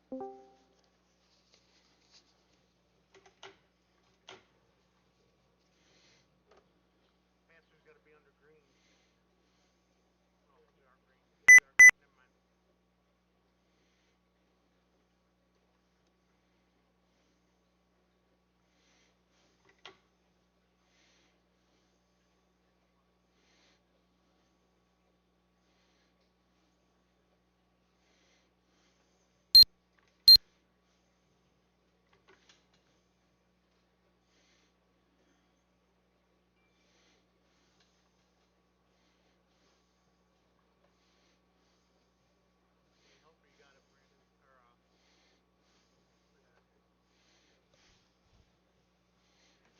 Faster's got to be under green. Oh, we are green. Yeah, we are green. Never mind. Hey, helper, you got it, Brandon. Or look at that.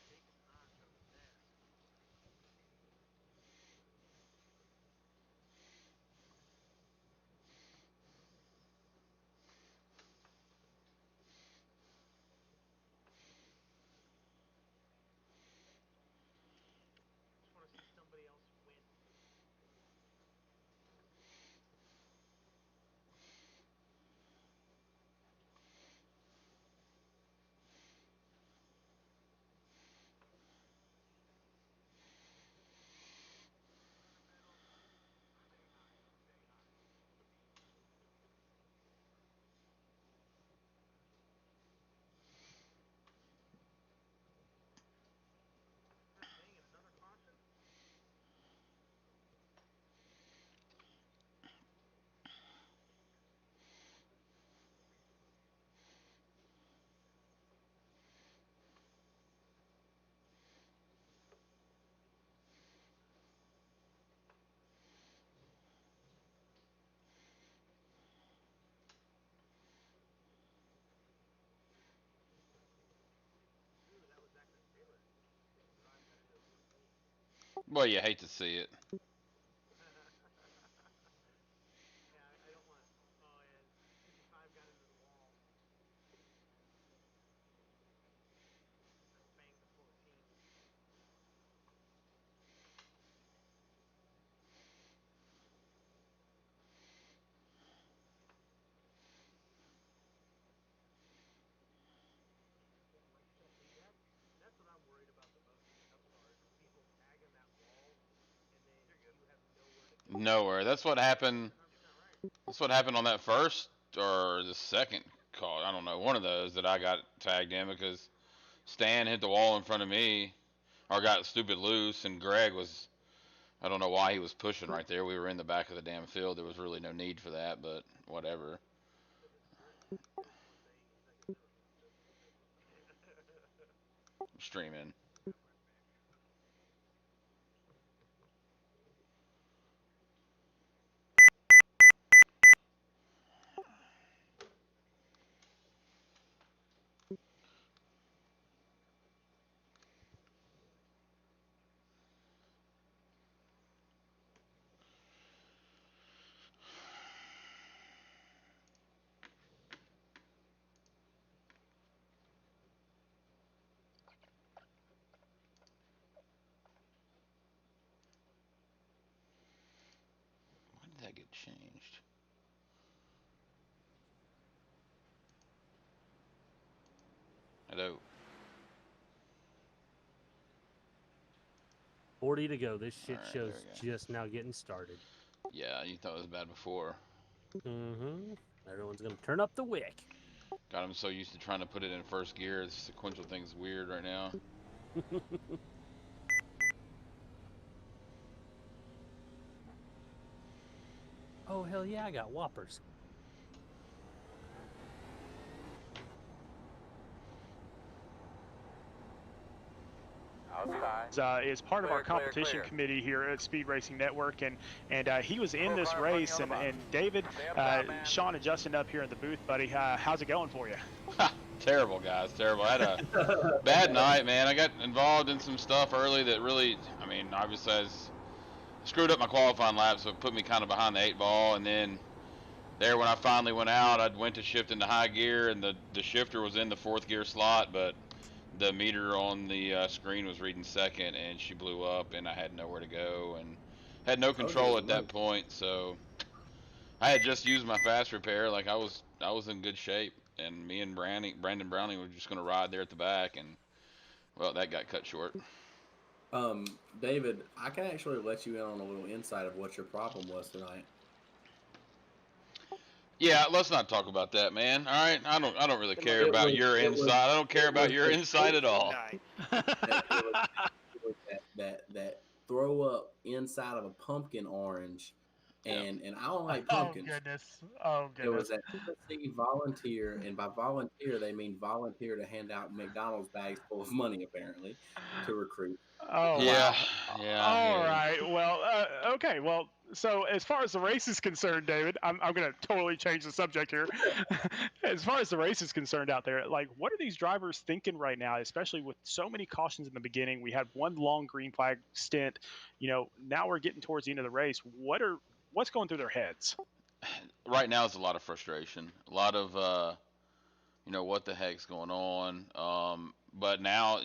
He's taking on from the desk. Just want to see somebody else win. In the middle. Stay high. Stay high. God dang it! Another caution. Ooh, that was Zachary Taylor. His drive got into the 14. Well, you hate to see it. Yeah, I don't want. Oh yeah, 55 got into the wall. That banged the 14. See that? That's what I'm worried about the most in the Cup cars is people tagging that wall, and then you have nowhere to go. Nowhere. That's what Yeah, happened. you're 100% right. That's what happened on that first or the second call. I don't know. One of those that I got tagged in because Stan hit the wall in front of me or got stupid loose, and Greg was. I don't know why he was pushing right there. We were in the back of the damn field. There was really no need for that, but whatever. Because it's Greg one day, he's like, Streaming. got my back. When did that get changed? Hello. 40 to go. This All shit right, there show's we go. just now getting started. Yeah, you thought it was bad before. Mm-hmm. Everyone's gonna turn up the wick. Got him so used to trying to put it in first gear. The sequential thing's weird right now. Oh hell yeah, I got whoppers. Is part of our competition committee here at Speed Racing Network, and he was in this race. And David, Sean, and Justin up here in the booth, buddy. How's it going for you? Terrible, guys. Terrible. I had a bad night, man. I got involved in some stuff early that really, I mean, obviously I screwed up my qualifying lap, so it put me kind of behind the 8 ball. And then there, when I finally went out, I went to shift into high gear, and the shifter was in the fourth gear slot, but the meter on the screen was reading second, and she blew up, and I had nowhere to go, and had no control at that point. So I had just used my fast repair, like I was in good shape. and me and Brandon Browning were just going to ride there at the back, and well, that got cut short. David, I can actually let you in on a little insight of what your problem was tonight. Yeah, let's not talk about that, man. All right, I don't really care about your insight. I don't care about your insight at all. That throw up inside of a pumpkin orange, and I don't like pumpkins. Oh goodness! There was a Tennessee volunteer, and by volunteer they mean volunteer to hand out McDonald's bags full of money, apparently, to recruit. Oh yeah, wow. yeah. All right. Well, okay. Well, so as far as the race is concerned, David, I'm going to totally change the subject here. As far as the race is concerned out there, like, what are these drivers thinking right now, especially with so many cautions in the beginning? We had one long green flag stint. Now we're getting towards the end of the race. What's going through their heads? Right now it's a lot of frustration, a lot of what the heck's going on. But now,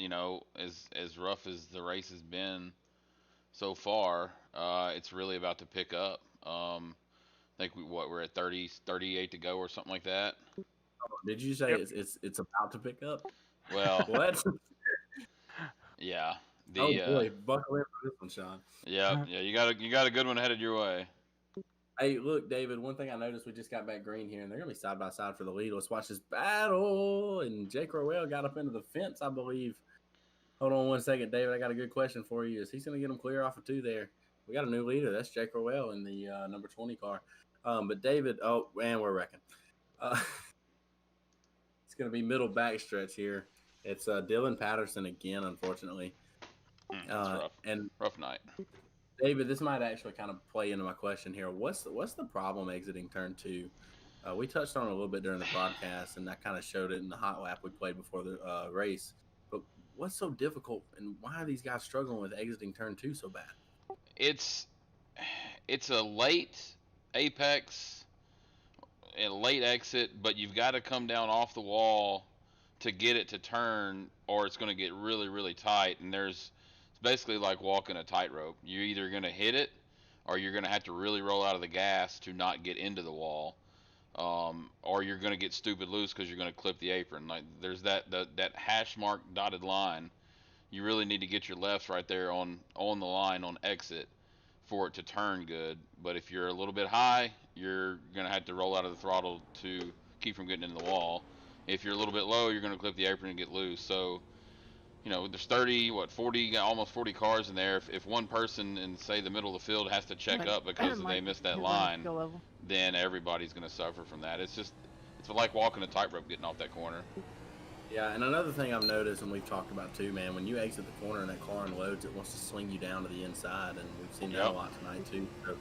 as rough as the race has been so far, it's really about to pick up. I think we're at 38 to go or something like that. Did you say it's about to pick up? Well, what? Yeah. Oh boy, buckle in for this one, Sean. Yeah, you got a good one headed your way. Hey, look, David, one thing I noticed, we just got back green here, and they're going to be side by side for the lead. Let's watch this battle. And Jake Rowell got up into the fence, I believe. Hold on one second, David. I got a good question for you. Is he going to get him clear off of 2 there? We got a new leader. That's Jake Rowell in the number 20 car. But David, man, we're wrecking. It's going to be middle backstretch here. It's Dylan Patterson again, unfortunately. Rough. And rough night. David, this might actually kind of play into my question here. What's the problem exiting turn 2? We touched on it a little bit during the broadcast, and I kind of showed it in the hot lap we played before the race. But what's so difficult, and why are these guys struggling with exiting turn 2 so bad? It's a late apex and late exit, but you've got to come down off the wall to get it to turn, or it's going to get really, really tight. And it's basically like walking a tightrope. You're either going to hit it, or you're going to have to really roll out of the gas to not get into the wall, or you're going to get stupid loose because you're going to clip the apron. Like there's that hash mark dotted line. You really need to get your lefts right there on the line on exit for it to turn good. But if you're a little bit high, you're going to have to roll out of the throttle to keep from getting into the wall. If you're a little bit low, you're going to clip the apron and get loose. So, there's 40, almost 40 cars in there. If one person in, say, the middle of the field has to check up because they missed that line, then everybody's going to suffer from that. It's like walking a tightrope getting off that corner. Yeah, and another thing I've noticed, and we've talked about too, man, when you exit the corner and that car unloads, it wants to swing you down to the inside, and we've seen that a lot tonight too. So,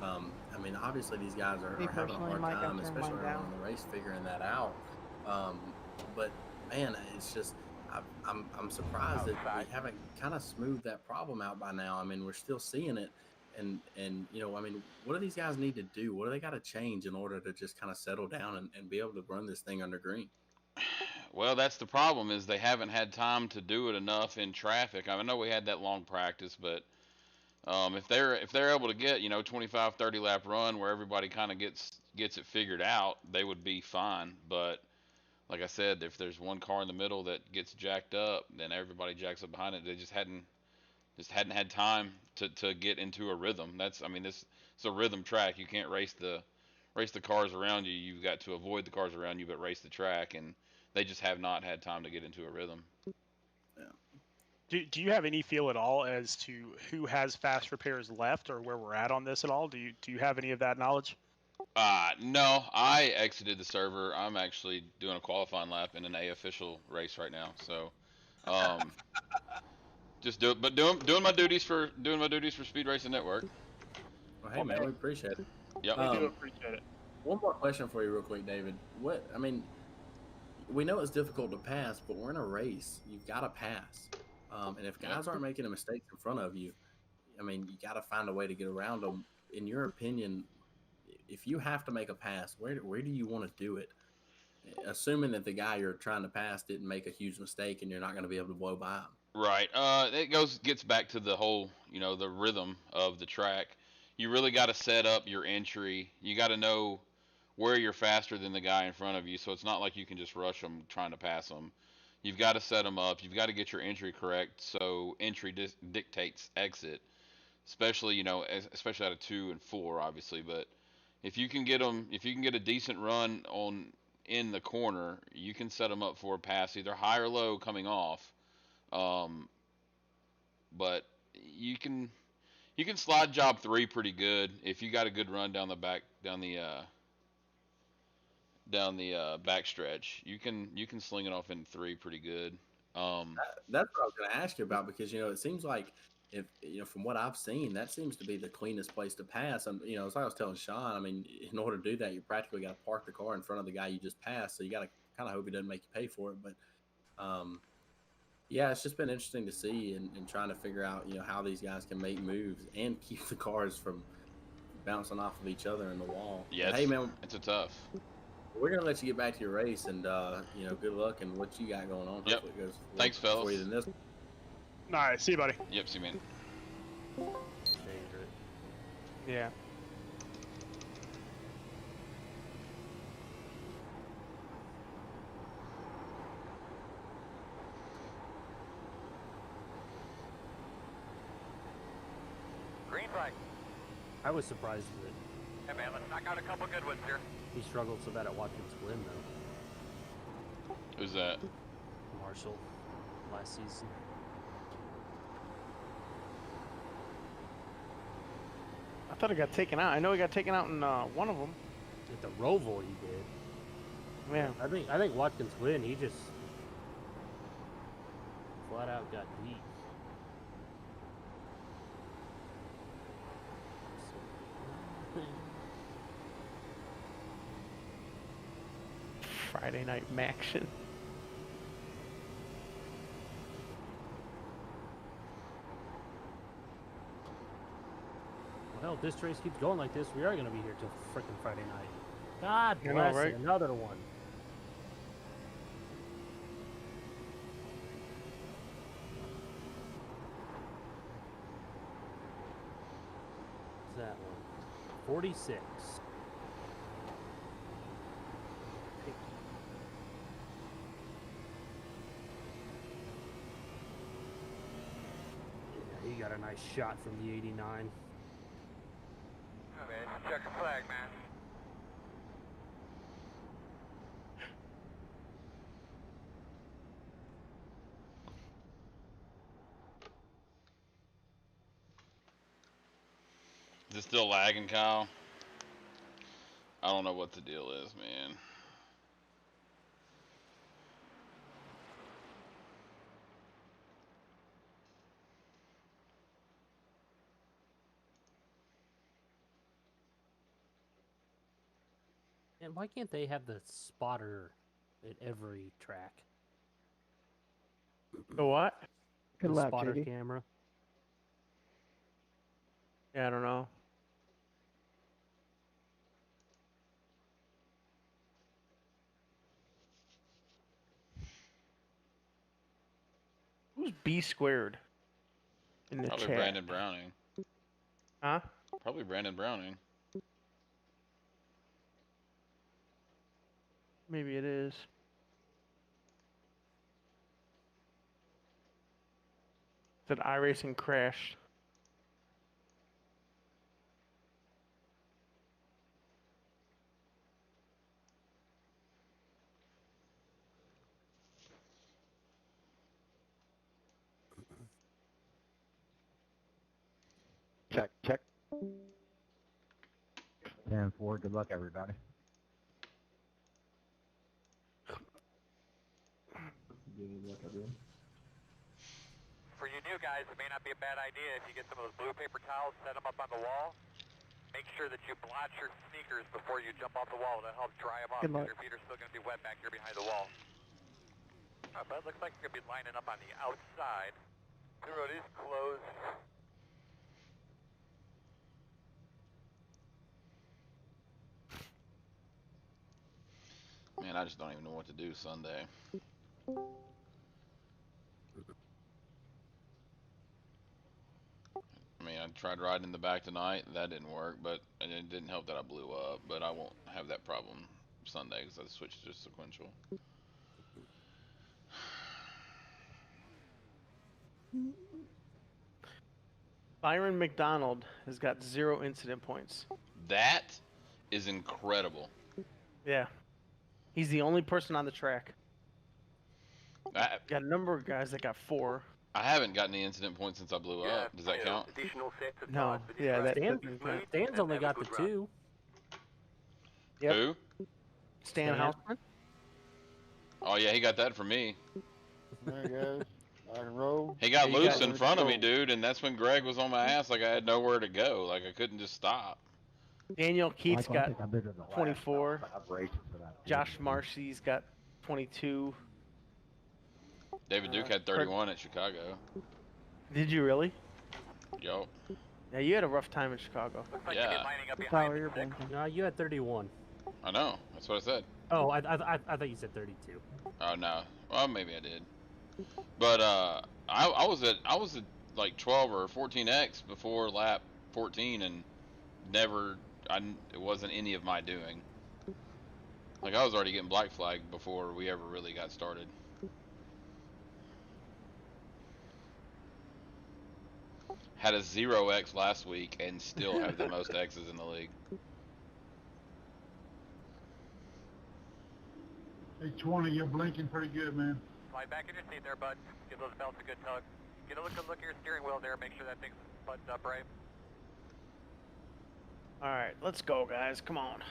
I mean, obviously these guys are having a hard time, especially around the race, figuring that out. But man, it's just I'm surprised that we haven't kind of smoothed that problem out by now. I mean, we're still seeing it, and I mean, what do these guys need to do? What do they got to change in order to just kind of settle down and be able to run this thing under green? Well, that's the problem, is they haven't had time to do it enough in traffic. I know we had that long practice, but if they're able to get 25, 30 lap run where everybody kind of gets it figured out, they would be fine. But like I said, if there's one car in the middle that gets jacked up, then everybody jacks up behind it. They just hadn't had time to get into a rhythm. It's a rhythm track. You can't race the cars around you. You've got to avoid the cars around you, but race the track, and they just have not had time to get into a rhythm. Yeah. Do you have any feel at all as to who has fast repairs left, or where we're at on this at all? Do you have any of that knowledge? No, I exited the server. I'm actually doing a qualifying lap in an A official race right now. So, just doing my duties for Speed Racing Network. Well, hey man, we appreciate it. Yeah, we do appreciate it. One more question for you, real quick, David. We know it's difficult to pass, but we're in a race. You've got to pass. And if guys aren't making a mistake in front of you, you got to find a way to get around them. In your opinion, if you have to make a pass, where do you want to do it? Assuming that the guy you're trying to pass didn't make a huge mistake and you're not going to be able to blow by him. Right. It gets back to the whole, the rhythm of the track. You really got to set up your entry. You got to know where you're faster than the guy in front of you. So it's not like you can just rush them trying to pass them. You've got to set them up. You've got to get your entry correct. So entry dictates exit, especially especially out of 2 and 4, obviously. But if you can get them, if you can get a decent run on in the corner, you can set them up for a pass, either high or low coming off. Um, but you can slide job 3 pretty good if you got a good run down the back stretch. You can sling it off in 3 pretty good. That's what I was going to ask you about because it seems like if from what I've seen, that seems to be the cleanest place to pass. And it's like I was telling Sean. I mean, in order to do that, you practically got to park the car in front of the guy you just passed. So you got to kind of hope he doesn't make you pay for it. But yeah, it's just been interesting to see and trying to figure out how these guys can make moves and keep the cars from bouncing off of each other in the wall. Yeah, Hey man, it's a tough. we're gonna let you get back to your race and good luck and what you got going on. Yep. Hopefully it goes Thanks, fellas. for you than this. All right, see you, buddy. Yep, see, man. Favorite. Yeah. Green flag. I was surprised that Hey man, let's knock out a couple good ones here. he struggled so bad at Watkins Glen, though. Who's that? Marshall, last season. I thought he got taken out. I know he got taken out in one of them. At the Roval, he did. Yeah. I think Watkins Glen, he just flat out got beat. Friday night maction. Well, if this race keeps going like this, we are going to be here till frickin' Friday night. God You know, bless right? it, another one. What's that one? 46. Yeah, he got a nice shot from the 89. Oh man, check a flag, man. Is it still lagging, Kyle? I don't know what the deal is, man. And why can't they have the spotter at every track? The what? The Good luck, spotter JD. camera. Yeah, I don't know. Who's B squared in the Probably chat? Brandon Browning. Huh? Probably Brandon Browning. Maybe it is. Said iRacing crashed. Check, check. 10-4. Good luck, everybody. For you new guys, it may not be a bad idea if you get some of those blue paper towels, set them up on the wall. Make sure that you blotch your sneakers before you jump off the wall. That helps dry them up Good because luck. your feet are still going to be wet back here behind the wall. But it looks like you're going to be lining up on the outside. The road is closed. Man, I just don't even know what to do Sunday. I mean, I tried riding in the back tonight. That didn't work, but and it didn't help that I blew up. But I won't have that problem Sunday because I switched to sequential. Byron McDonald has got 0 incident points. That is incredible. Yeah. He's the only person on the track. I Got a number of guys that got 4. haven't gotten the incident point since I blew up. Does that count? No. Yeah, that Stan, doesn't count. Stan's only got the 2. Yep. Who? Stan Stan. Houseman. Oh yeah, he got that from me. There you go. I can roll. He got Yeah, you loose got- in front of me, dude, and that's when Greg was on my ass. Like I had nowhere to go. Like I couldn't just stop. Daniel Keith's I got think I'm bigger than the last 24. one. I've raced for that. Josh Marcy's got 22. David Duke had Kurt- 31 at Chicago. Did you really? Yo. Yeah, you had a rough time in Chicago. Looks like Yeah. you're lining up That's behind how the you're six. blinking. No, you had 31. I know. That's what I said. Oh, I thought you said 32. Oh no. Well, maybe I did. But I was at like 12 or 14x before lap 14, and it wasn't any of my doing. Like I was already getting black flagged before we ever really got started. Had a 0x last week and still have the most X's in the league. Hey, 20, you're blinking pretty good, man. Slide back in your seat there, bud. Give those belts a good tug. Get a good look at your steering wheel there. Make sure that thing's buttoned up right. All right, let's go, guys. Come on.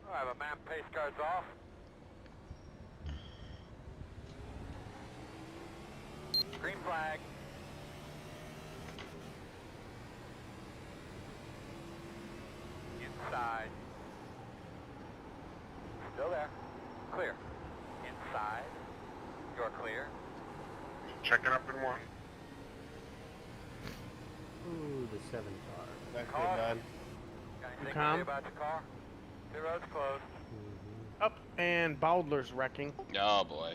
All right, my man, pace cards off. Green flag. Inside. Still there. Clear. Inside. You're clear. Checking up in 1. Ooh, the 7 car. That's Car. good, man. Got anything to Calm. say about your car? The road's closed. Mhm. Up, and Bowdler's wrecking. Oh boy.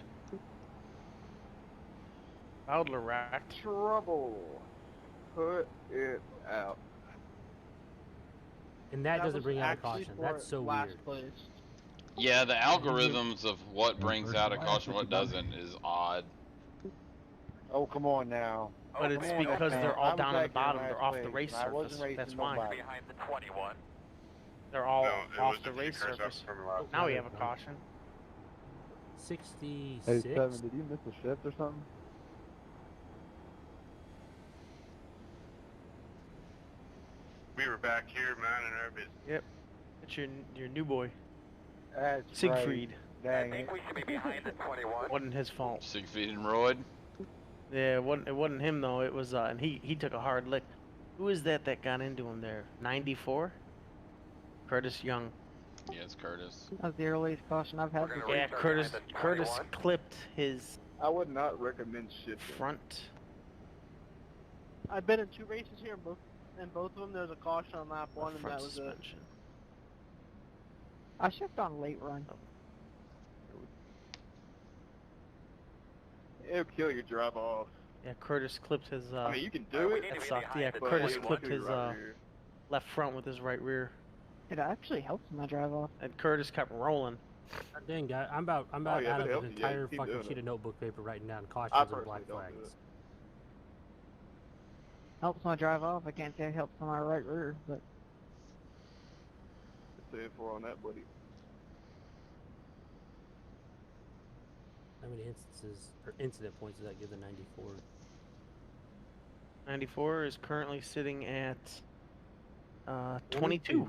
Bowdler wrecked. Trouble. Put it out. And that doesn't was bring out a actually caution. for That's so last weird. place. Yeah, the algorithms of what brings out a caution, what doesn't, is odd. Oh, come on now. But it's come on, because man. they're I all was down on the actually bottom. last They're off the place, race and I wasn't surface. racing That's why. nobody. Behind the 21. They're all No, it off was the the race cars up surface. from last Now we have a caution. 66. Hey, Seven, did you miss a shift or something? We were back here minding our business. It's your new boy, That's Siegfried. I Right. Dang think it. we should be behind the 21. Wasn't his fault. Siegfried and Royd. Yeah, it wasn't him though. It was and he took a hard lick. Who is that got into him there? 94. Curtis Young. Yeah, it's Curtis. That's the earliest caution I've had. We're gonna Yeah, restart Curtis behind the Curtis 21. clipped his I would not recommend shifting. front. I've been in 2 races here, and both of them there's a caution on lap 1, and front that was it. suspension. I shift on late run. It'll kill your drive off. Yeah, Curtis clipped his I mean, you can we do need it, to that be sucked. behind Yeah, the but Curtis you want clipped to his right here. left front with his right rear, It actually helps my drive off. and Curtis kept rolling. Dang, guy, I'm about yeah, out but of it an helps you, yeah, entire keep fucking doing sheet it. of notebook paper writing down I cautions and personally black don't do flags. Helps my drive off. I can't say it helps on my right rear, but Say it for on that, buddy. How many instances or incident points does that give the 94? 94 is currently sitting at 22.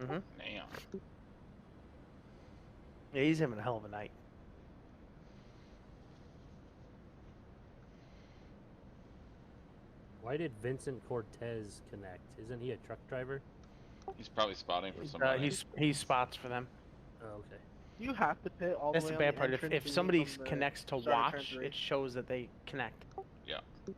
Mm-hmm. Damn. Yeah, he's having a hell of a night. Why did Vincent Cortez connect? Isn't he a truck driver? He's probably spotting for somebody. He spots for them. Oh, okay. You have to pit all That's the the way on bad part. entrance If and you somebody from the connects to start of turn watch, 3. it shows that they connect.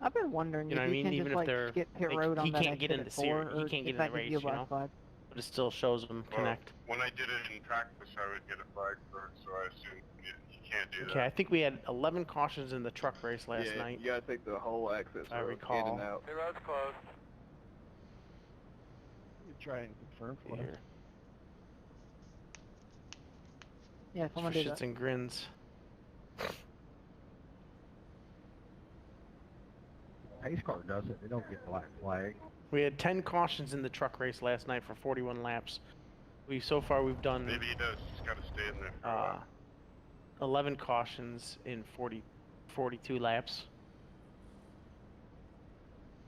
I've been wondering You know if what I you mean? can Even just if like they're skip pit like, road on he that can't get exit in the at 4, series, he or can't get if in that the gives you a race, you black know? flag. but it still shows them Well, connect. when I did it in practice, I would get a flag for it, so I assume you can't do Okay, I that. think we had 11 cautions in the truck race last yeah, night. you gotta take the whole access I road, in recall. and out. The road's closed. You try and confirm for Here. him. Yeah, For someone did shits that. and grins. Pace car does it. They don't get black flag. We had 10 cautions in the truck race last night for 41 laps. So far we've done Maybe he does. He's got to stay in there for a while. 11 cautions in 42 laps.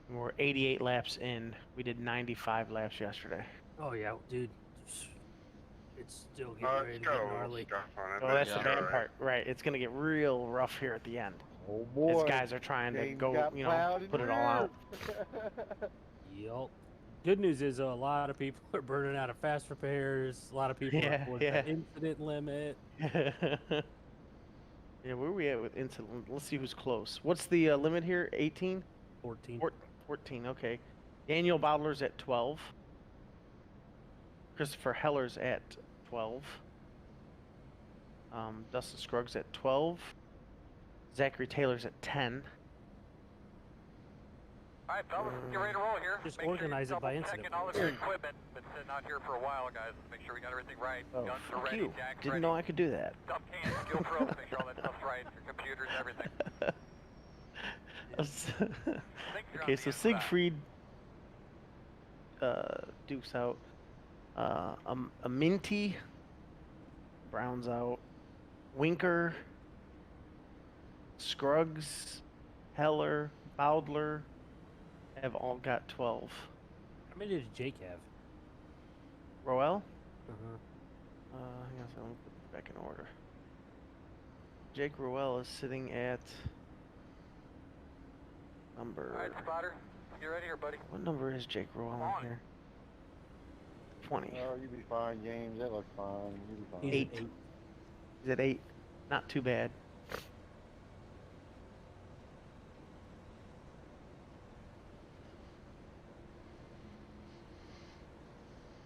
And we're 88 laps in. We did 95 laps yesterday. Oh yeah, dude. It's still getting ready It's to got get a little gnarly. scuff on it. Oh, but that's it's the bad alright. part. Right, it's gonna get real rough here at the end. Oh As boy. guys are trying to James go, got you know, plowed in put the it all out. rear. Yup. Good news is a lot of people are burning out of fast repairs. A lot of people Yeah, are towards yeah. the incident limit. Yeah, where are we at with incident? Let's see who's close. What's the limit here? 18? 14. 14, okay. Daniel Bowdler's at 12. Christopher Heller's at 12. Dustin Scruggs at 12. Zachary Taylor's at 10. All right, fellas, let's get ready to roll here. Just Make sure organize you're it by double incident, checking all of please. your equipment. Been sitting out here for a while, guys. Make sure we got everything right. Oh, Guns are fuck ready, you. jacks Didn't ready. know I could do that. Dump cans, skill pros, make sure all that stuff's right. Your computers, everything. Okay, so Siegfried Duke's out. A Minty Brown's out. Winker, Scruggs, Heller, Bowdler have all got 12. How many did Jake have? Roel? Uh-huh. Hang on a second, let me put this back in order. Jake Roel is sitting at number. All right, spotter, get ready here, buddy. What number is Jake Roel Come on on. here? 20. Oh, you be fine, James. That looks fine. You be fine. He's at 8. He's at 8. Not too bad.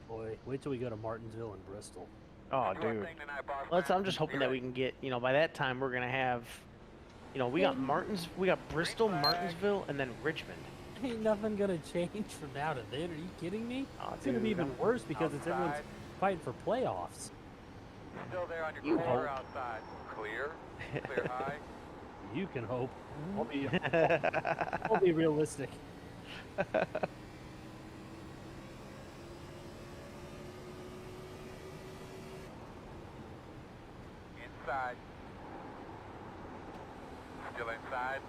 Boy, wait till we go to Martinsville and Bristol. Oh, Do our dude. thing tonight, boss Well, man. I'm just hoping Be that we ready. can get, you know, by that time we're gonna have, you know, we got Bristol, Martinsville, and then Richmond. Ain't nothing gonna change from now to then. Are you kidding me? Oh, It's gonna be dude, even worse because it's everyone's Outside. fighting for playoffs. Still there on your You corner hope. outside. Clear. Clear high. You can hope. I'll be realistic. Inside. Still inside.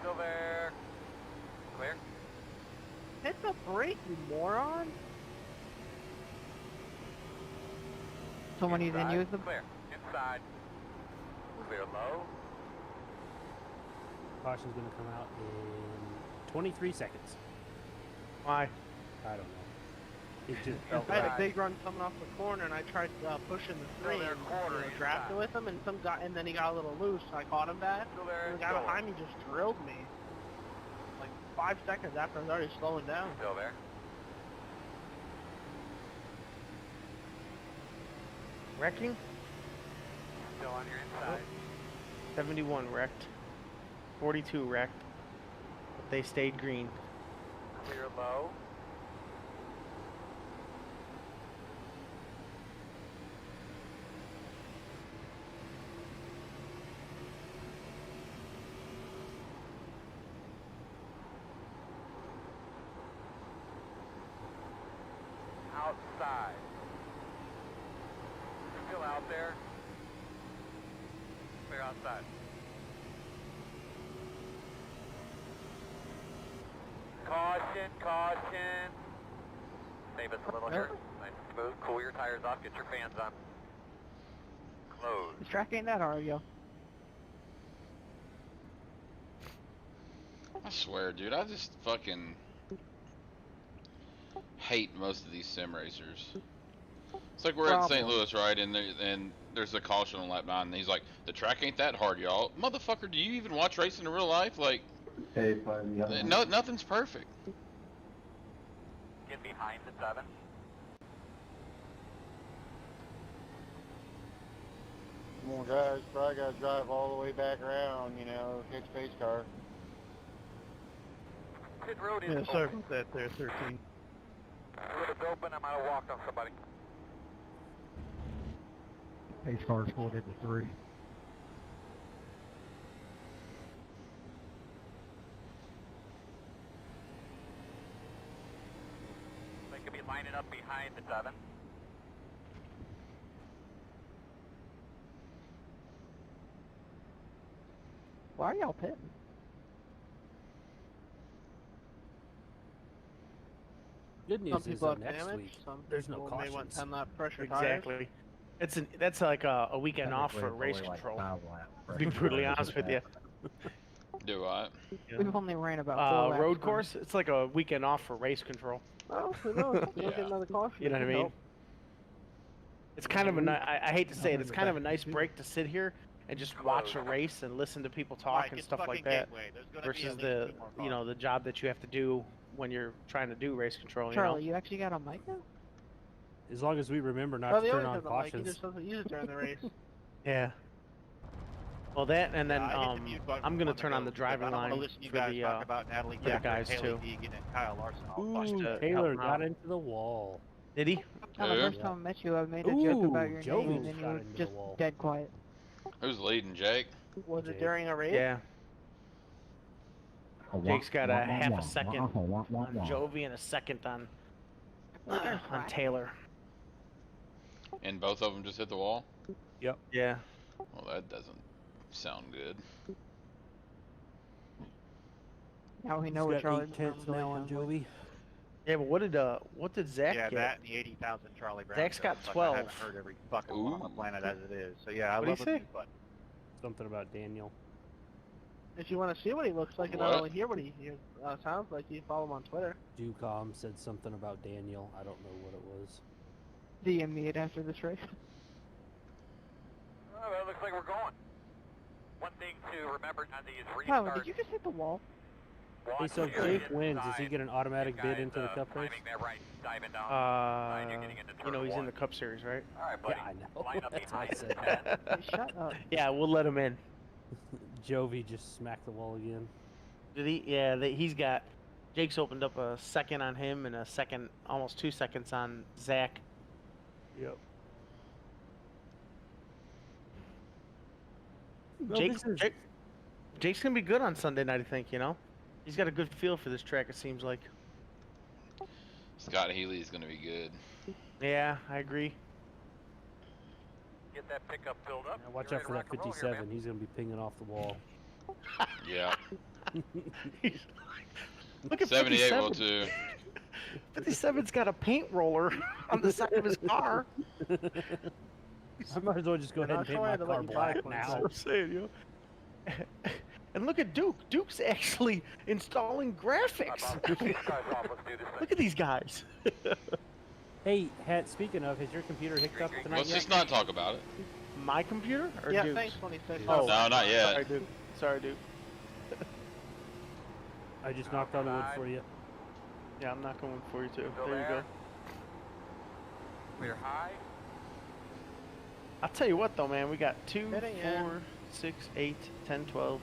Still there. Clear. Hit the brake, you moron! Someone you didn't Inside. use them? Clear. Inside. Clear low. Caution's gonna come out in 23 seconds. Why? I don't know. It just felt I had right. a big run coming off the corner, and I tried pushing the Still screen, there, corner drafting inside. with him, and and then he got a little loose. So I caught him back. Still there. And the guy Door. behind me just drilled me. Like 5 seconds after I was already slowing down. Still there. Wrecking? Still on your inside. 71 wrecked. 42 wrecked. But they stayed green. Clear low. Outside. Still out there. Clear outside. Caution, caution. Save us a little here. Nice and smooth. Cool your tires off. Get your fans on. Close. This track ain't that hard, yo. I swear, dude, I just fucking hate most of these sim racers. It's like we're at St. Louis, right? And there's a caution on lap 9, and he's like, "The track ain't that hard, y'all." Motherfucker, do you even watch racing in real life? Like, Hey, buddy. no, nothing's perfect. Get behind the 7. Come on, guys. Probably got to drive all the way back around, you know, hit pace car. Pit road is Yeah, sorry open. about that there, 13. Road is open. I might have walked on somebody. Pace car's pulled into 3. They could be lining up behind the 7. Why are y'all pitting? Good news Some is people have next damage. week Some there's no people may want cautions. 10 lap pressure tires. Exactly. That's like a weekend off for race control. To be brutally honest with you. Do what? We've only ran about 4 laps. Road from- course, it's like a weekend off for race control. Oh, who knows? We'll Yeah. get another caution. You know what I It mean? helps. It's kind of a I hate to say it, it's kind of a nice break to sit here and just watch a race and listen to people talk and stuff like that versus the the job that you have to do when you're trying to do race control. Charlie, you actually got a mic now? As long as we remember not Oh, to they turn always on have the mic. He cautions. just doesn't use it during the race. Yeah. Well, that and then I'm gonna turn on the driving line for the guys too. Ooh, Taylor got into the wall. Did he? No, the Who? first time I met you, I made a joke about your Joe name, and then you got were into the just wall. dead quiet. Who's leading, Jake? Was it Jake. during a race? Yeah. Jake's got a half a second on Jovi and a second on Taylor. And both of them just hit the wall? Yeah. Well, that doesn't sound good. Now we know He's what got Charlie 8 tenths really now on sounds like. Joey. Yeah, but what did Zach Yeah, get? that and the 80,000 Charlie Brown. Zach's got stuff. 12. I haven't heard every fucking one on the Ooh. planet as it is. So yeah, I What'd love he the say? mute button. Something about Daniel. If you want to see what he looks like and What? not only hear what he sounds like, you follow him on Twitter. Ducom said something about Daniel. I don't know what it was. DM me it after this race. Oh, well, it looks like we're going. One thing to remember on these Tyler, restarts. did you just hit the wall? Hey, so if Jake wins, does he get an automatic bid into the Cup race? Right, diving down. You're getting into You know turn he's in one. the Cup Series, right? All right, buddy. Yeah, I know. Line up That's why I behind said the 10. Hey, shut up. Yeah, we'll let him in. Jovi just smacked the wall again. Did he? Yeah, he's got. Jake's opened up a second on him and a second, almost 2 seconds on Zach. Yep. Jake's gonna be good on Sunday night, I think. You know, he's got a good feel for this track. It seems like. Scott Healy's gonna be good. Yeah, I agree. Get that pickup filled up. Now watch You're out for ready that to rock and roll here, 57. He's going to be pinging off the wall. Yeah. Look at 78 57. will too. 57's got a paint roller on the side of his car. I might as well just go And ahead and I'll paint show my you to car let you black buy now. one. I'm saying, you know. And look at Duke. Duke's actually installing graphics. About 6 guys off. Let's do this thing. Look at these guys. Hey, Het, speaking of, has your computer hicked up tonight Let's yet? just not talk about it. My computer or Yeah, Duke's? thanks, 26. Oh, No, not yet. Sorry, Duke. Sorry, Duke. I just knocked on the wood for you. Yeah, I'm not going for you too. Still There you go. there? Clear high. I'll tell you what though, man. We got 2, Hitting in. 4, 6, 8, 10, 12,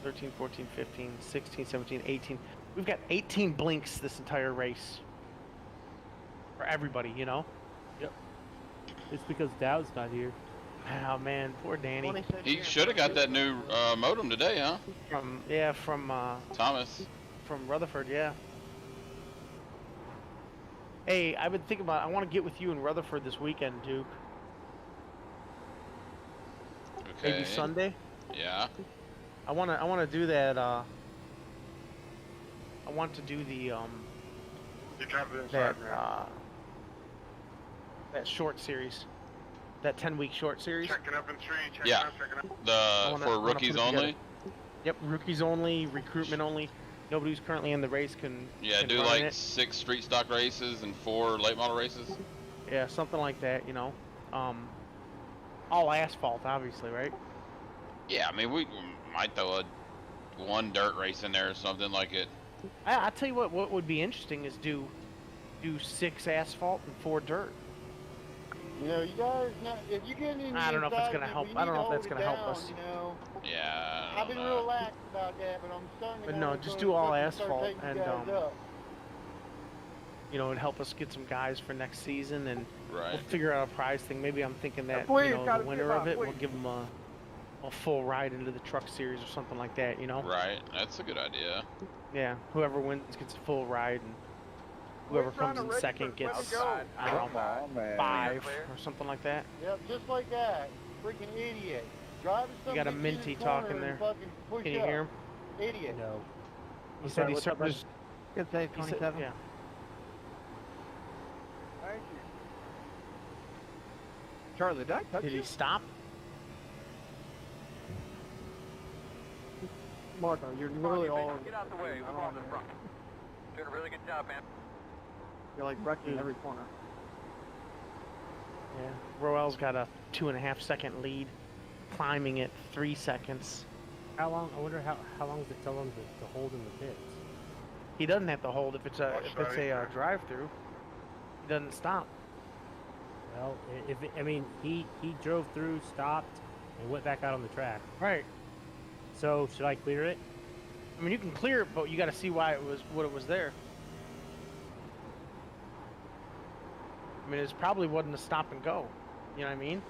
13, 14, 15, 16, 17, 18. We've got 18 blinks this entire race. For everybody, you know? It's because Dowd's not here. Oh man, poor Danny. 26 He here. should have got that new modem today, huh? Thomas. From Rutherford, yeah. Hey, I've been thinking about I want to get with you in Rutherford this weekend, Duke. Okay. Maybe Sunday. Yeah. I wanna do that I want to do the You dropped it that inside, man. that short series. That 10-week short series. Checking up in 3, checking Yeah. up, checking up. The wanna for put rookies it together. only. Yep, rookies only, recruitment only. Nobody who's currently in the race can Yeah, can do run like it. 6 street stock races and 4 late model races. Yeah, something like that, you know. All asphalt, obviously, right? Yeah, I mean we might throw one dirt race in there or something like it. I tell you what would be interesting is do do 6 asphalt and 4 dirt. You know, you guys, if you get in, I don't know if it's gonna help. I don't know if that's gonna help us. You know, Yeah. I I've don't been know. real lax about that, but I'm starting to. But know no, it's just gonna do all fucking start asphalt taking you and, guys up. You know, it'd help us get some guys for next season, and Right. we'll figure out a prize thing. Maybe I'm thinking that, Please, you know, gotta the winner give of up, it, we'll please. give them a full ride into the truck series or something like that, you know? Right. That's a good idea. Yeah, whoever wins gets a full ride, and We're whoever trying comes to in second register. Where'd gets, you go? I don't know, Come on, man. 5 or something like that. Yep, just like that. Freaking idiot. Driving You got a something into Minty the corner talking and there. fucking push Can you up. hear him? Idiot. No. He Sorry, said he what's up, there's, Good save, he said- 27. yeah. Thank you. Charlie, did I touch Did you? he stop? Marco, you're literally all Get out the way. We're on the front. Doing a really good job, man. You're like wrecking every corner. Yeah. Roel's got a 2.5 second lead, climbing at 3 seconds. How long? I wonder how long does it tell him to hold in the pits? He doesn't have to hold if it's a drive-through. He doesn't stop. Well, I mean, he drove through, stopped, and went back out on the track. Right. So should I clear it? I mean, you can clear it, but you got to see why it was there. I mean, it probably wasn't a stop and go. You know what I mean?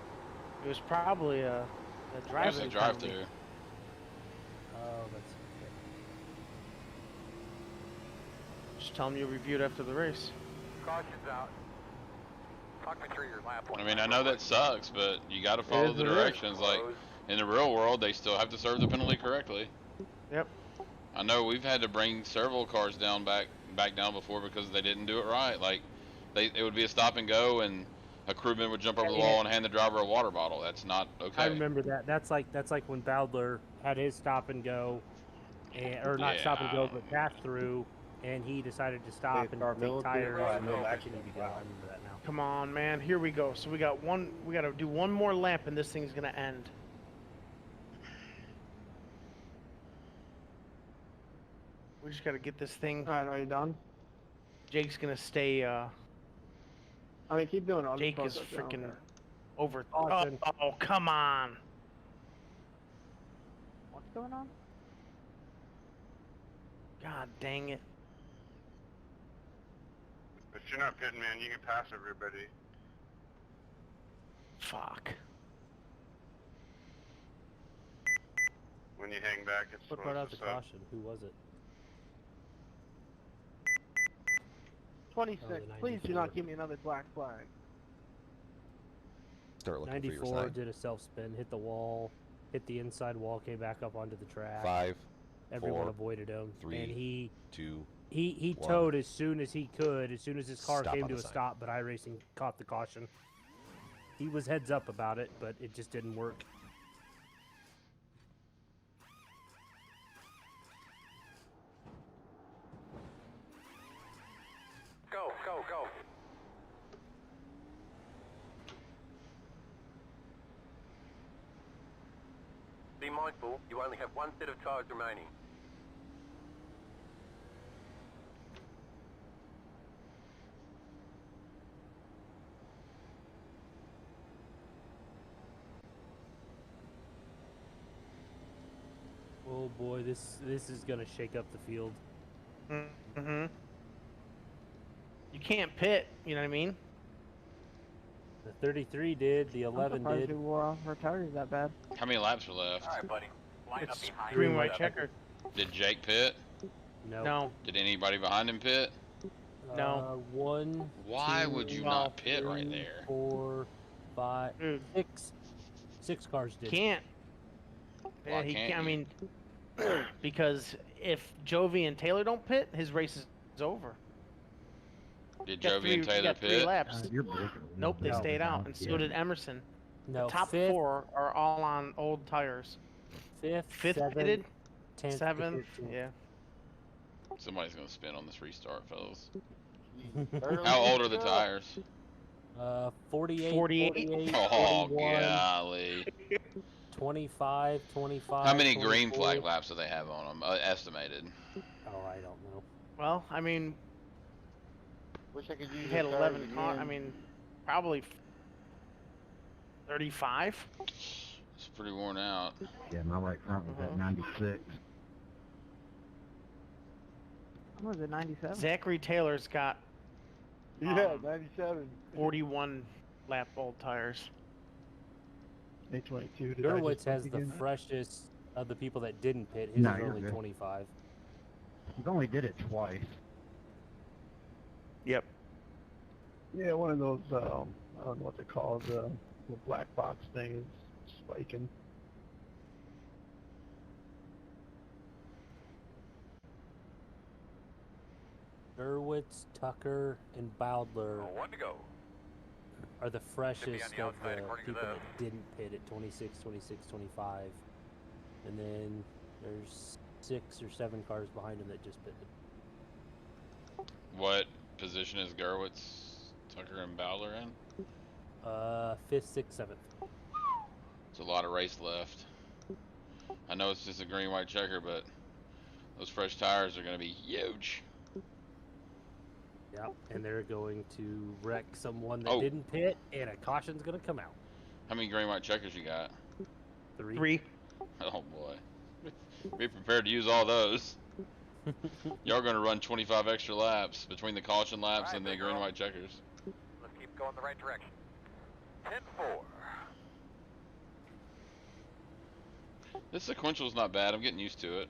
It was probably a There's drive-through. a drive-through. Oh, that's okay. Just tell him you reviewed after the race. Caution's out. Talk me through your lap. I mean, I know that sucks, but you got to follow the directions. Like in the real world, they still have to serve the penalty correctly. Yep. I know we've had to bring several cars back down before because they didn't do it right. Like it would be a stop and go, and a crewman would jump over the wall and hand the driver a water bottle. That's not okay. I remember that. That's like when Bowdler had his stop and go, or not stop and go, but pass through, and he decided to stop and take tires. I remember that now. Come on, man. Here we go. So we got to do one more lap, and this thing's gonna end. We just got to get this thing. All right, are you done? Jake's gonna stay. I mean, keep doing it. Jake is freaking over. Austin. Oh, come on. What's going on? God dang it. If you're not pitting, man, you can pass everybody. Fuck. When you hang back, it's What brought out the caution? Who was it? 26. Oh, the Please do 94. not give me another black flag. Start looking for your 94 sign. did a self spin, hit the wall, hit the inside wall, came back up onto the track. 5, Everyone 4, avoided him, 3, and he 2. He 1. towed as soon as he could, as soon as his car Stop came on to the a sign. stop. But iRacing caught the caution. He was heads up about it, but it just didn't work. Go, go, go. Be mindful, you only have one set of tires remaining. Oh boy, this is gonna shake up the field. Mm-hmm. You can't pit, you know what I mean? The 33 did, the 11 I'm surprised did. we wore off our tires that bad. How many laps are left? All right, buddy. Line It's up behind green, you. white, checkered. Did Jake pit? No. No. Did anybody behind him pit? No. 1. Why 2, would you not pit right 3, there? 4, 5, Dude. 6. 6 cars did. Can't. Yeah, Why he can't can't. I you? mean, because if Jovi and Taylor don't pit, his race is over. Did You got Jovi and you Taylor got 3 pit? laps. You're Nope, they No. stayed out, and so did Emerson. No. The top 5th, 4 are all on old tires. 5th, 5th 7th, pitted, 10th, 7th, 15th. yeah. Somebody's gonna spin on this restart, fellas. Early How old are the go. tires? 48, 48. 48, Oh 41, golly! 25, 25. How many green 24. flag laps do they have on them? Estimated. Oh, I don't know. Well, I mean, Wish I could use You your had tires 11 again. I mean, probably 35. It's pretty worn out. Yeah, my right front was at 96. What was it, 97? Zachary Taylor's got Yeah, 97. 41 lap old tires. 822. Gerwitz has the freshest of the people that didn't pit. His No, is you're only good. 25. You've only did it twice. Yep. Yeah, one of those, I don't know what they're called, the black box thing is spiking. Gerwitz, Tucker, and Bowdler One to go. are the freshest the of outside the according to people them. that didn't pit at 26, 26, 25. And then there's 6 or 7 cars behind him that just pitted. What position is Gerwitz, Tucker, and Bowler in? 5th, 6th, 7th. It's a lot of race left. I know it's just a green-white checker, but those fresh tires are going to be huge. Yep, and they're going to wreck someone that Oh. didn't pit, and a caution's going to come out. How many green-white checkers you got? 3. 3. Oh boy. Be prepared to use all those. Y'all going to run 25 extra laps between the caution laps Alright, and the big girl. green-white checkers. Let's keep going the right direction. 10-4. This sequential's not bad. I'm getting used to it.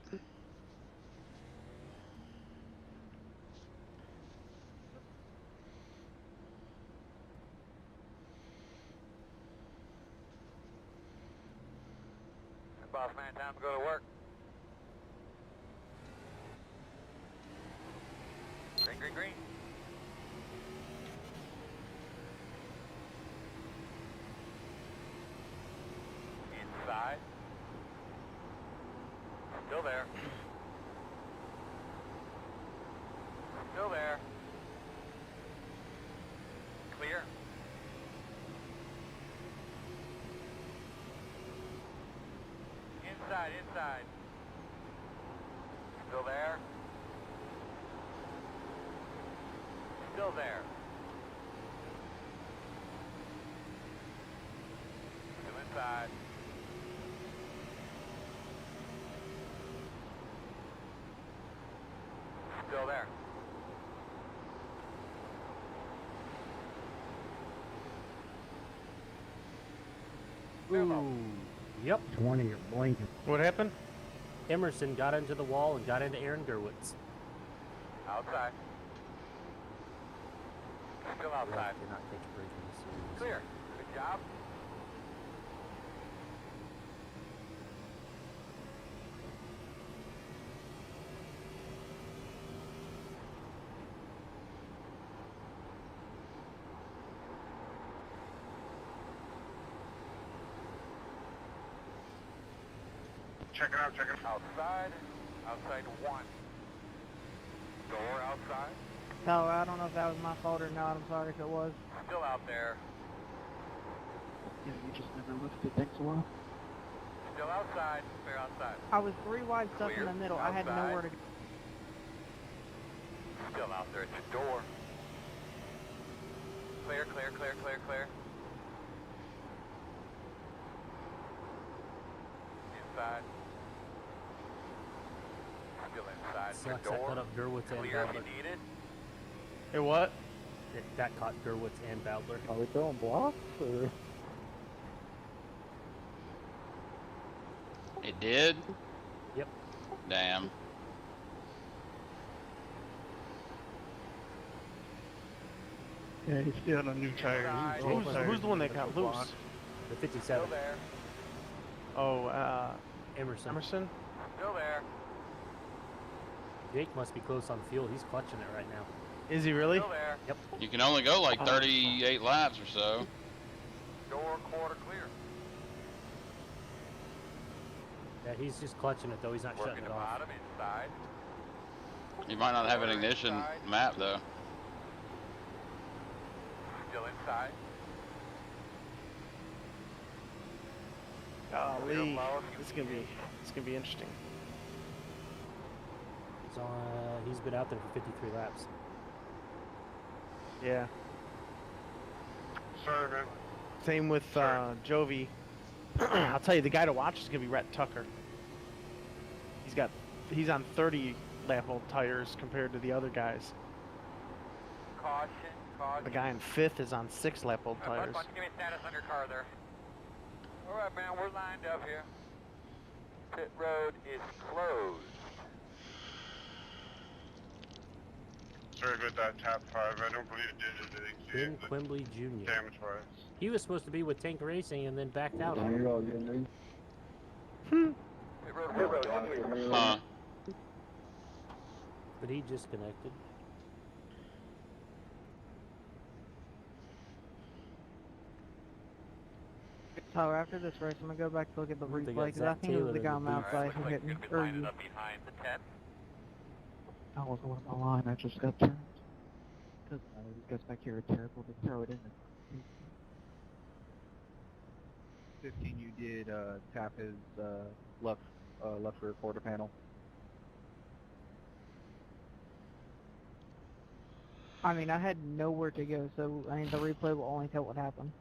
Boss man, time to go to work. Green, green, green. Inside. Still there. Still there. Clear. Inside, inside. Still there. Still there. Still inside. Still there. Ooh. Yep. 20 or blinking. What happened? Emerson got into the wall and got into Aaron Gerwitz. Outside. Still outside. Did not take a break in this series. Clear. Good job. Check it out, check it out. Outside. Outside 1. Door outside. No, I don't know if that was my fault or not. I'm sorry if it was. Still out there. Yeah, you just never lifted. Thanks a lot. Still outside. Clear outside. I was 3 wide stuck in Clear. the middle. I had Outside. nowhere to go. Still out there at your door. Clear, clear, clear, clear, clear. Inside. Still inside. Sucks. Your That door. caught up Gerwitz and Clear if Bowdler. you need it. Hey, what? That caught Gerwitz and Bowdler. Are we throwing blocks or? It did? Yep. Damn. Yeah, he's still on a new tire. Inside. Who's the one that got loose? The Still 57. there. Oh, Emerson. Emerson? Still there. Jake must be close on fuel. He's clutching it right now. Is he really? Still there. Yep. You can only go like 38 laps or so. Door quarter clear. Yeah, he's just clutching it though. He's not Working shutting the it off. bottom inside. You might not have an ignition map though. Still inside. Golly, this is gonna be interesting. He's been out there for 53 laps. Yeah. Sorry, man. Same with Jovi. I'll tell you, the guy to watch is gonna be Rhett Tucker. He's on 30 lap old tires compared to the other guys. Caution, caution. The guy in 5th is on 6 lap old tires. Give me status on your car there. Alright, man, we're lined up here. Pit road is closed. Sorry about that tap 5. I don't believe it did anything. Ben Quimbley Jr. Damage-wise. He was supposed to be with Tank Racing and then backed out. Huh. But he disconnected. Tyler, after this race, I'm gonna go back to look at the They got replay because I Zach think it was Taylor the guy on in the the outside who hit me. Or you. Behind the 10. I was on my line, I just got turned. Because these guys back here are terrible to throw it in. 15, you did tap his left rear quarter panel. I mean, I had nowhere to go, so I mean, the replay will only tell what happened.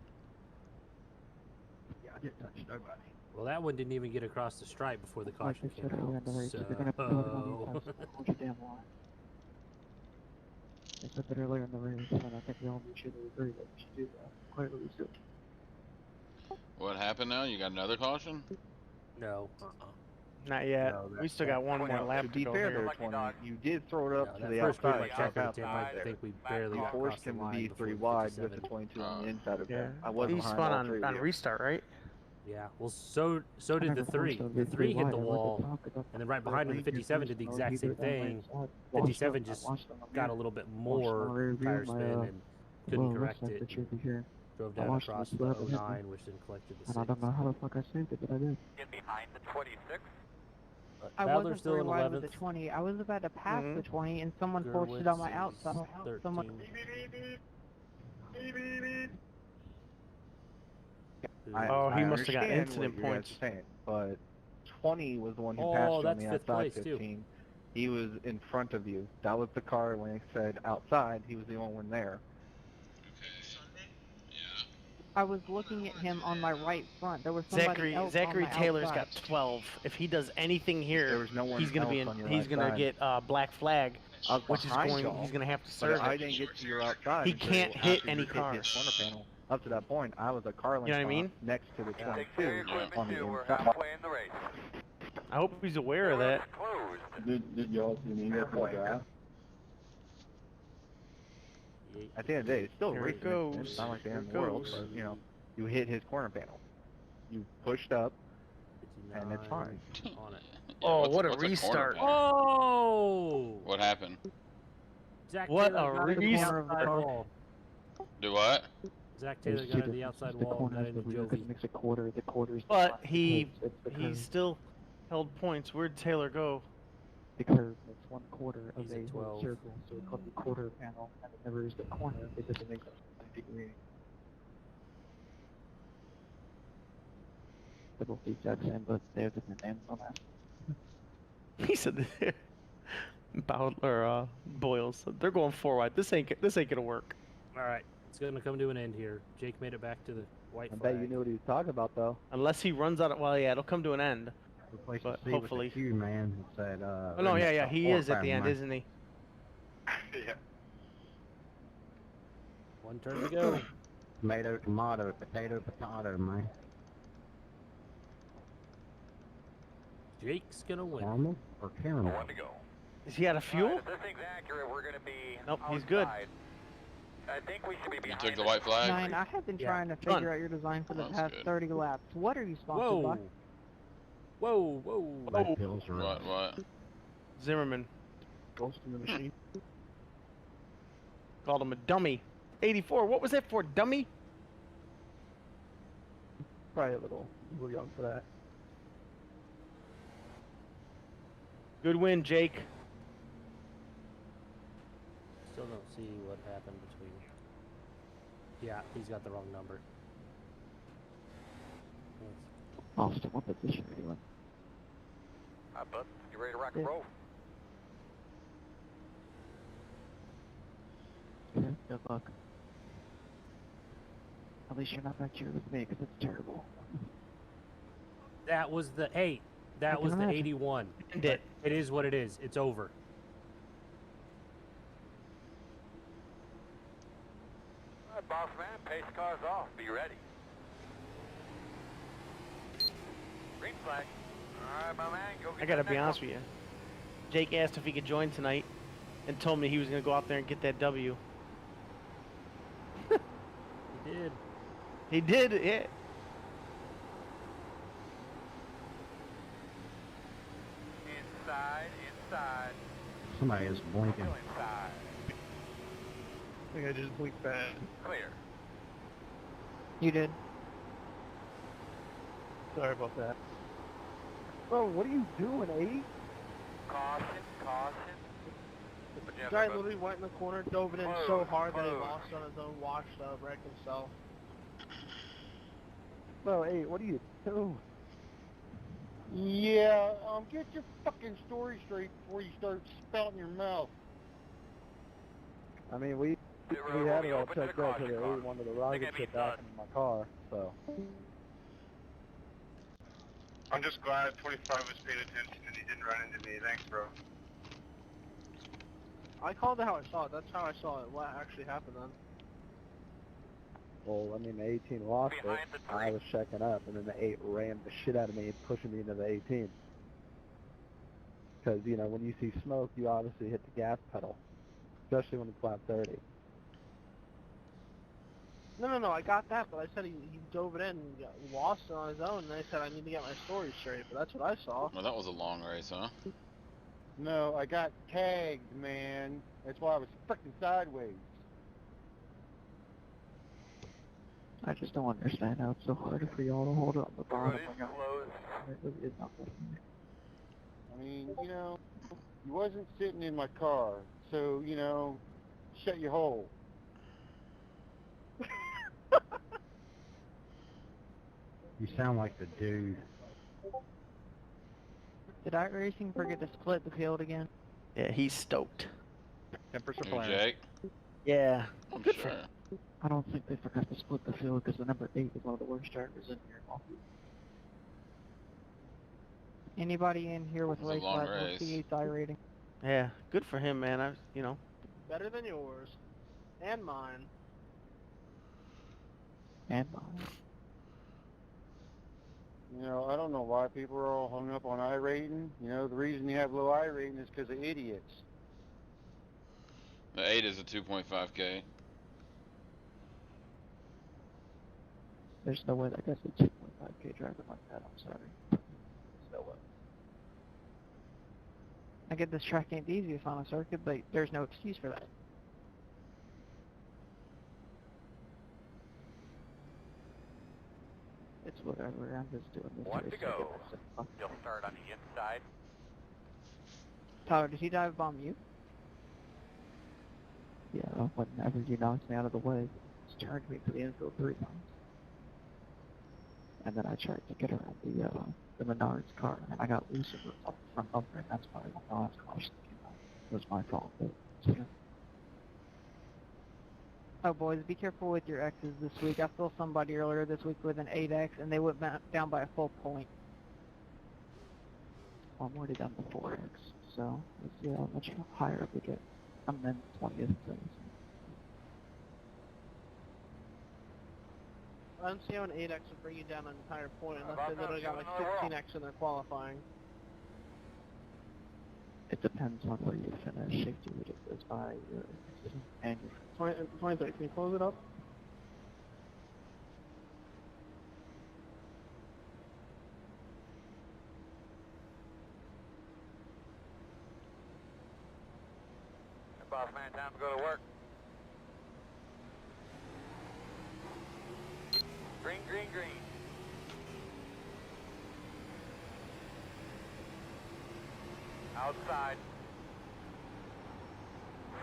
Yeah, I didn't touch nobody. Well, that one didn't even get across the stripe before the Like caution they came said earlier out. in the race, they're gonna have to put it on the outside. Hold your damn line. They said that earlier in the race, and I think we all mutually agree that we should do that. Clearly we do. What happened now? You got another caution? No. Not yet. No, we still got one more lap To to be go fair here. there, 20, you did throw it up to that the first group I outside. checked Out with him, I there. think we barely You got forced across the him to line be before 3 wide with 57. the 22 on the inside of Yeah. him. I wasn't He behind spun all on, 3 of on you. restart, right? Yeah, well, so did the 3. The 3 hit the wall, and then right behind him, the 57 did the exact same thing. 57 just got a little bit more tire spin and couldn't correct it. and Drove down across the 09, which then collected the 6. And I don't know how the fuck I saved it, but I did. Get behind the 26. I Bowdler's wasn't still very in wide with the 11th. 20. I was about to pass the 20, and someone Gerwitz forced it on my is outside. Someone. 13. He must have got understand incident what you guys points. are saying, but 20 was the one who Oh, passed you on that's the fifth outside place, too. 15. He was in front of you. That was the car when it said outside. He was the only one there. I was looking at him on my right front. There was somebody else Zachary on my Taylor's outside. got 12. If he does anything here, There was no one he's gonna be in. else on your He's right gonna side. get black flag, I was which is behind going. y'all, He's gonna have to but serve I it. didn't get to your outside. He until can't after hit you any hit his cars. corner panel. Up to that point, I was a car length You know what I mean? next to the Take care 22 of your equipment on the too. We're inside. halfway in the race. I hope he's aware of that. Closed. Did y'all see me Fair at point. that? At the end of the day, it's still a Here it race. goes. It's not like the Here end it of the world, goes. but you know, you hit his corner panel. You pushed up, and it's fine. On it. Oh, what a what's corner restart. panel? Oh! What happened? Zach What Taylor a got into the restart. outside wall. Do what? Zach Taylor got into the outside wall and got into Jovi. Makes a quarter. The quarters. But he It's the curve. still held points. Where'd Taylor go? The curve makes 1/4 of He's a at whole 12. circle, so it's called the quarter panel, and it never is the corner because it makes a degree. They're both the exact same, but they have different names on that. He said Boyles. They're going 4 wide. This ain't gonna work. All right, it's going to come to an end here. Jake made it back to the white I flag. bet you knew what he was talking about, though. Unless he runs out of. Well, yeah, it'll come to an end. Replace But the C hopefully. with the Q, man. It said, Oh no, yeah, he is at the end, isn't he? Yeah. One turn to go. Tomato, tomato, potato, potato, man. Jake's going to win. Caramel or caramel? One to go. Is he out of fuel? If this thing's accurate, we're going to be Nope, he's outside. good. I think we should be You behind took the white flag? Nine, I have been Yeah. trying to Done. figure out your design for the That's past good. 30 laps. What are you sponsored Whoa. by? Whoa, whoa. Red pills are What? Zimmerman Ghost in the machine. called him a dummy. 84. What was that for, dummy? Probably a little young for that. Good win, Jake. Still don't see what happened between. Yeah, he's got the wrong number. Austin, what position are you in? Hi, bud. You ready to rock and roll? Yeah, good. Good luck. At least you're not back here with me, because it's terrible. That was the 8. That can was the imagine. 81. And But it is what it is. It's over. All right, boss man, pace cars off. Be ready. Green flag. All right, my man, go get I gotta that be next honest one. with you. Jake asked if he could join tonight, and told me he was gonna go out there and get that W. He did. He did, yeah. Inside. Somebody is blinking. Go inside. I think I just blinked bad. Clear. You did. Sorry about that. Bro, what are you doing, 8? Caution. The guy literally went in the corner, dove it in so hard that he lost on his own watch, wrecked himself. Bro, 8, what are you doing? Yeah, get your fucking story straight before you start spouting your mouth. I mean, we had it all checked out to the 8 wanted the rocket ship back in my car, so. I'm just glad 25 was paying attention and he didn't run into me. Thanks, bro. I called it how I saw it. That's how I saw it. What actually happened then? Well, I mean, the 18 lost it. I was checking up, and then the 8 rammed the shit out of me, pushing me into the 18. Because, you know, when you see smoke, you obviously hit the gas pedal, especially when it's lap 30. No, I got that, but I said he dove it in and lost it on his own, and I said I need to get my story straight, but that's what I saw. Well, that was a long race, huh? No, I got tagged, man. That's why I was freaking sideways. I just don't understand how it's so hard for y'all to hold up the bottom. Road is closed. It really is not working. I mean, you know, you wasn't sitting in my car, so, you know, shut your hole. You sound like the dude. Did iRacing forget to split the field again? Yeah, he's stoked. Tempers are Who, flaring. Jake? Yeah. I'm Good sure. for him. I don't think they forgot to split the field because the number 8 is one of the worst drivers in here. Anybody in here with It was a race long lab with race. C8 rating? Yeah, good for him, man. You know. Better than yours. And mine. And mine. You know, I don't know why people are all hung up on I rating. You know, the reason you have low I rating is because of idiots. The 8 is a 2.5K. There's no way that guy's a 2.5K driver like that. I'm sorry. There's no way. I get this track ain't the easiest on a circuit, but there's no excuse for that. It's whatever. I'm just doing this. One race to so I get go. my stuff. You'll start on the inside. Tyler, did he dive bomb you? Yeah, whenever you knocked me out of the way, just turned me to the infield 3 times. And then I tried to get around the Menards car, and I got loose in the front bumper, and that's probably when the last caution came out. It was my fault, but yeah. Oh, boys, be careful with your X's this week. I saw somebody earlier this week with an 8X, and they went down by a full point. Well, I'm already down to 4X, so let's see how much higher we get. I'm in 20th place. I don't see how an 8X would bring you down an entire point unless they literally got like 16X in their qualifying. It depends on where you finish. Safety would goes by your accident and your 23, can you close it up? Hey, boss man, time to go to work. Green, green, green. Outside.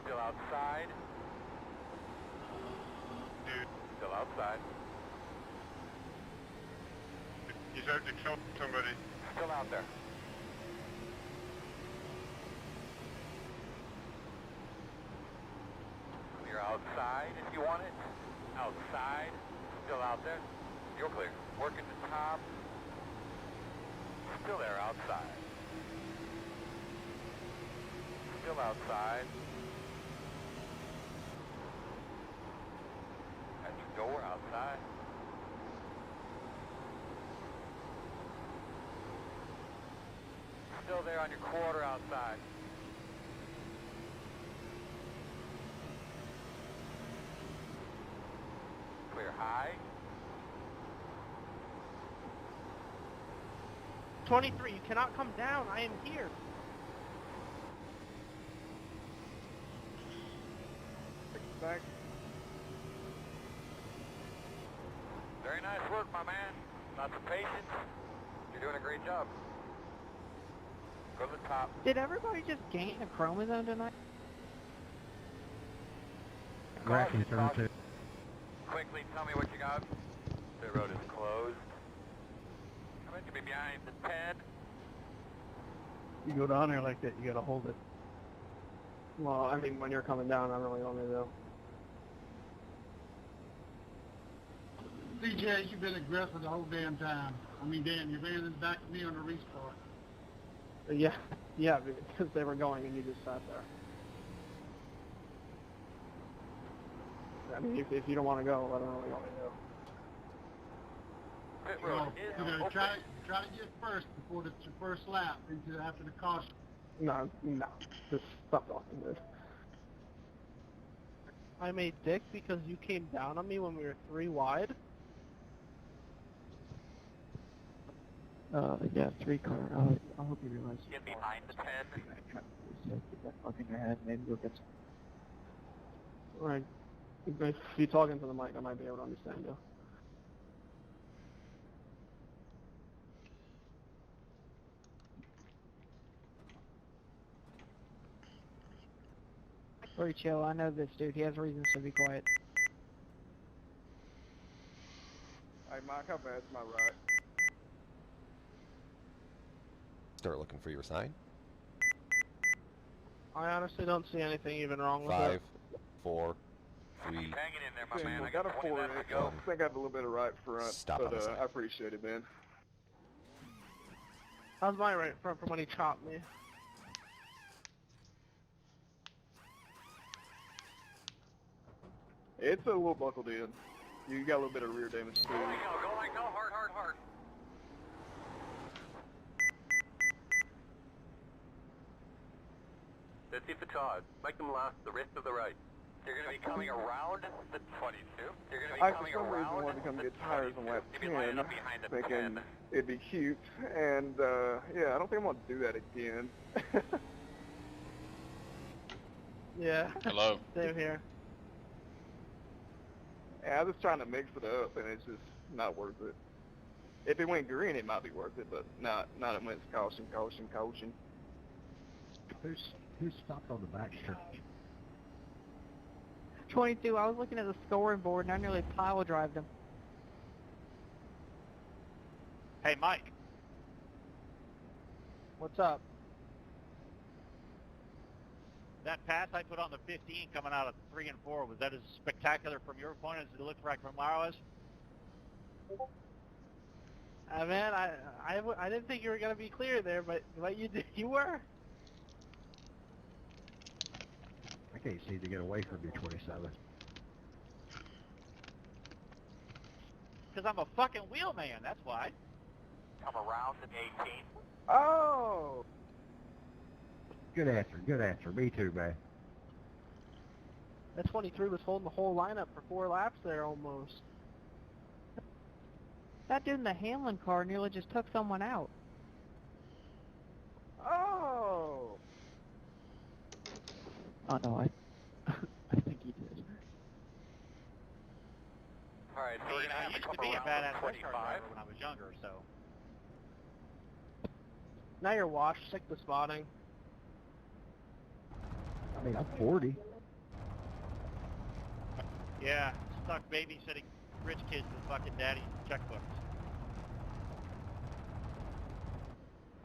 Still outside. Still outside. You have to kill somebody. Still out there. Clear outside. outside if you want it. Outside. Still out there. You're clear. Working the top. Still there outside. Still outside. At your door outside. Still there on your quarter outside. Clear high. 23, you cannot come down. I am here. Back. Very nice work, my man. Lots of patience. You're doing a great job. Go to the top. Did everybody just gain a chromosome tonight? Racking turn 2. Quickly tell me what you got. The road is closed. How about you be behind the 10? You go down there like that, you gotta hold it. Well, I mean, when you're coming down, I really want to do. CJ, you've been aggressive the whole damn time. I mean, Dan, you're in the back of me on the restart. Yeah, because they were going and you just sat there. I mean, if you don't want to go, I don't really want to do. Pit road is open. Try to get first before it's your first lap after the caution. No, just stop talking, dude. I'm a dick because you came down on me when we were 3 wide. Yeah, 3 car. I hope you realize. Get behind the 10. Keep that fuck in your head. Maybe you'll get some. Right. If you talk into the mic, I might be able to understand you. Very chill. I know this dude. He has reasons to be quiet. Hey, Mike, how bad's my right? Start looking for your sign. I honestly don't see anything even wrong with 5, it. 4, 3. Hanging in there, my man. I got a 20 4 left in to it. go. I think I have a little bit of right front, Stop on the but side. I appreciate it, man. How's my right front from when he chopped me? It's a little buckled in. You got a little bit of rear damage too. Go like no, hard. 50 Fatad. Make them last the rest of the race. You're going to be coming around the 22. You're going to be I, coming for some reason, around wanted to come the get tires on lap 22. You'll be lining 10, up behind the thinking 10. it'd be cute, and yeah, I don't think I'm gonna do that again. Yeah. Hello. Same here. Yeah, I was just trying to mix it up, and it's just not worth it. If it went green, it might be worth it, but not when it's caution. Who stopped on the back stretch? 22. I was looking at the scoring board and I nearly pile drived him. Hey, Mike. What's up? That pass I put on the 15 coming out of 3 and 4, was that as spectacular from your point as it looked like from ours? Man, I didn't think you were gonna be clear there, but you were. I can't see to get away from you, 27. Because I'm a fucking wheelman, that's why. Come around at 18. Oh! Good answer. Me too, man. That 23 was holding the whole lineup for 4 laps there almost. That dude in the Hamlin car nearly just took someone out. Oh! Oh no, I think he did. Alright, so we're going to I have to used come to be a around badass the race car 25. driver when I was younger, so. Now you're washed. Stick to spotting. I mean, I'm 40. Yeah, stuck babysitting rich kids with fucking daddy's checkbooks.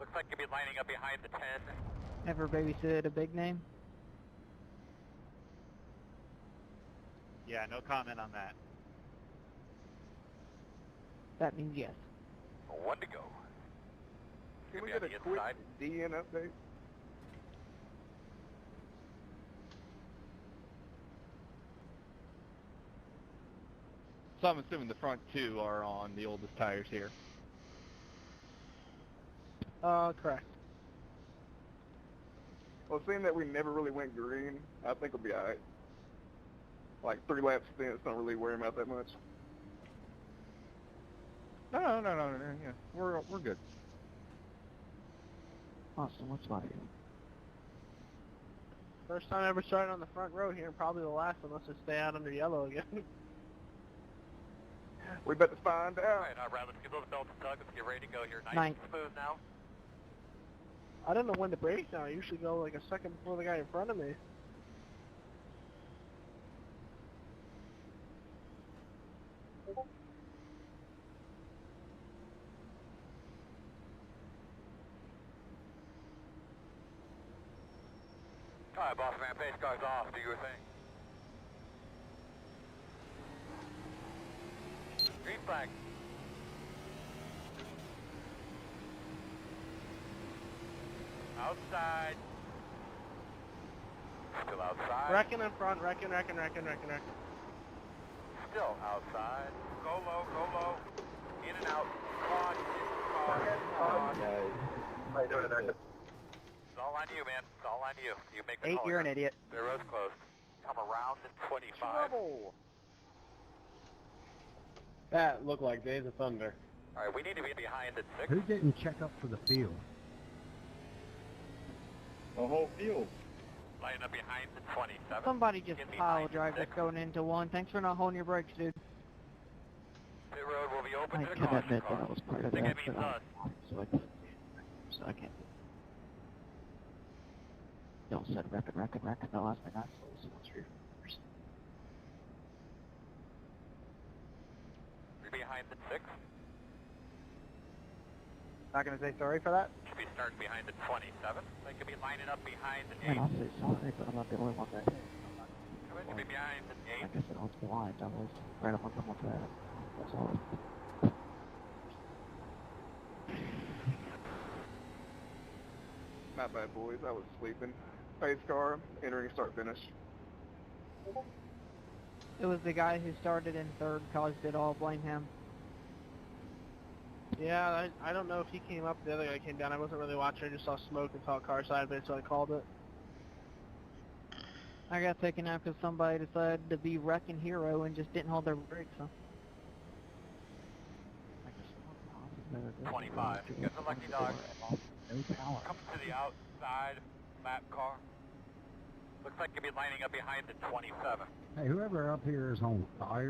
Looks like you'll be lining up behind the 10. Ever babysitted a big name? Yeah, no comment on that. That means yes. 1 to go. Can we Gonna get be a on the quick inside. DN update? So I'm assuming the front two are on the oldest tires here. Correct. Well, seeing that we never really went green, I think we'll be alright. Like 3 lap stints don't really wear him out that much. No, yeah, we're good. Austin, what's my First time ever starting on the front row here, and probably the last unless I stay out under yellow again. We better find out. Alright, alright, let's get those belts tugged. Let's get ready to go here. Nice Ninth. and smooth now. I don't know when to brake now. I usually go like a second before the guy in front of me. Alright, boss man, pace car's off. Do your thing. Green flag. Outside. Still outside. Wrecking in front, wrecking. Still outside. Go low, go low. In and out. Caution, caution. How you doing there? It's all on you, man. It's all on you. You make the 8, call you're here. an idiot. The road's closed. Come around in 25. That looked like Days of Thunder. Alright, we need to be behind at 6. Who didn't check up for the field? The whole field. Line up behind the 27. Somebody just Get pile behind drive the us going into 1. Thanks for not holding your brakes, dude. Pit road will be open I to the can caution admit car. that was part of Think that, it means but us. so I can't. Y'all said wrecking. The last thing I saw was someone's rear fenders. We're behind the 6. Not gonna say sorry for that. Should be starting behind the 27. They could be lining up behind the 8. And I'll say sorry, but I'm not the only one that. Should be behind the 8. Like I said, on the line, I was right up on someone's head. That's all. Not bad, boys. I was sleeping. Pace car, entering start finish. It was the guy who started in 3rd, caused it all. Blame him. Yeah, I don't know if he came up, the other guy came down. I wasn't really watching. I just saw smoke and saw a car side of it, so I called it. I got taken out because somebody decided to be wrecking hero and just didn't hold their brakes. Huh? 25. Get the lucky dog. No power. Comes to the outside lap car. Looks like you'll be lining up behind the 27. Hey, whoever up here is on fire.